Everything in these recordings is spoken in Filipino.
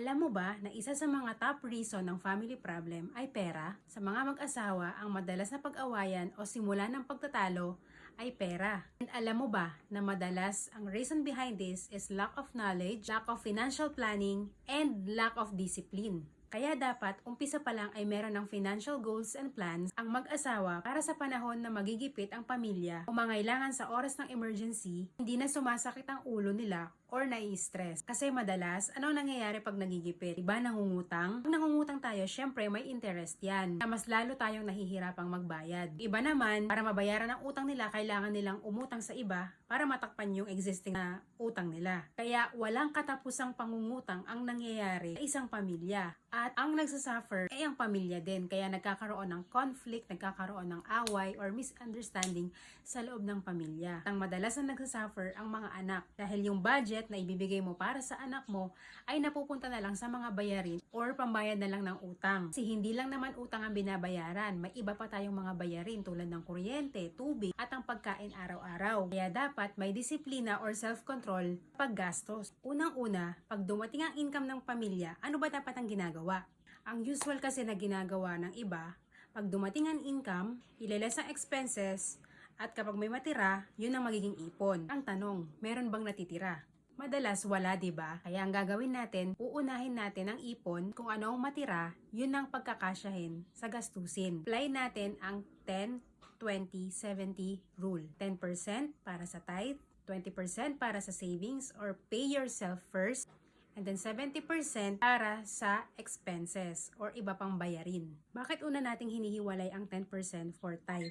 Alam mo ba na isa sa mga top reason ng family problem ay pera? Sa mga mag-asawa, ang madalas na pag-awayan o simula ng pagtatalo ay pera. And alam mo ba na madalas ang reason behind this is lack of knowledge, lack of financial planning, and lack of discipline. Kaya dapat umpisa pa lang ay meron ng financial goals and plans ang mag-asawa para sa panahon na magigipit ang pamilya o mangailangan sa oras ng emergency, hindi na sumasakit ang ulo nila or nai-stress. Kasi madalas, ano nangyayari pag nagigipit? Diba nangungutang? Pag nangungutang tayo, syempre may interest yan. Na mas lalo tayong nahihirapang magbayad. Iba naman, para mabayaran ang utang nila, kailangan nilang umutang sa iba para matakpan yung existing na utang nila. Kaya walang katapusang pangungutang ang nangyayari sa isang pamilya. At ang nagsasuffer ay ang pamilya din. Kaya nagkakaroon ng conflict, nagkakaroon ng away or misunderstanding sa loob ng pamilya. Ang madalas na nagsasuffer ang mga anak dahil yung budget na ibibigay mo para sa anak mo ay napupunta na lang sa mga bayarin or pambayad na lang ng utang. Kasi hindi lang naman utang ang binabayaran, may iba pa tayong mga bayarin tulad ng kuryente, tubig at ang pagkain araw-araw. Kaya dapat may disiplina or self-control paggastos. Unang-una, pag dumating ang income ng pamilya, ano ba dapat ang ginagawa? Ang usual kasi na ginagawa ng iba, pag dumating ang income, ileles ang expenses at kapag may matira, yun ang magiging ipon. Ang tanong, meron bang natitira? Madalas wala, 'di ba? Kaya ang gagawin natin, uunahin natin ang ipon, kung ano ang matira, yun ang pagkakasyahin sa gastusin. Apply natin ang 10-20-70 rule. 10% para sa tithe, 20% para sa savings or pay yourself first, and then 70% para sa expenses or iba pang bayarin. Bakit una nating hinihiwalay ang 10% for tithe?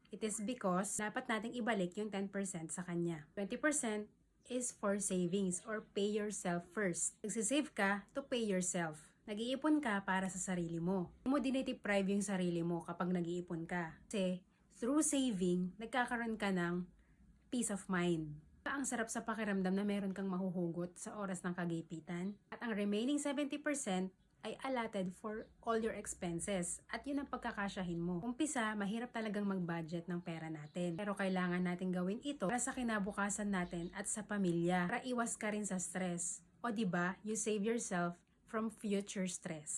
It is because dapat nating ibalik yung 10% sa kanya. 20% is for savings or pay yourself first. Nagsisave ka to pay yourself. Nag-iipon ka para sa sarili mo. Hindi mo dinideprive yung sarili mo kapag nag-iipon ka. Kasi through saving, nagkakaroon ka ng peace of mind. Ang sarap sa pakiramdam na meron kang mahuhugot sa oras ng kagipitan. At ang remaining 70% ay allotted for all your expenses. At yun ang pagkakasyahin mo. Umpisa, mahirap talagang mag-budget ng pera natin. Pero kailangan natin gawin ito para sa kinabukasan natin at sa pamilya. Para iwas ka rin sa stress. O diba, you save yourself from future stress.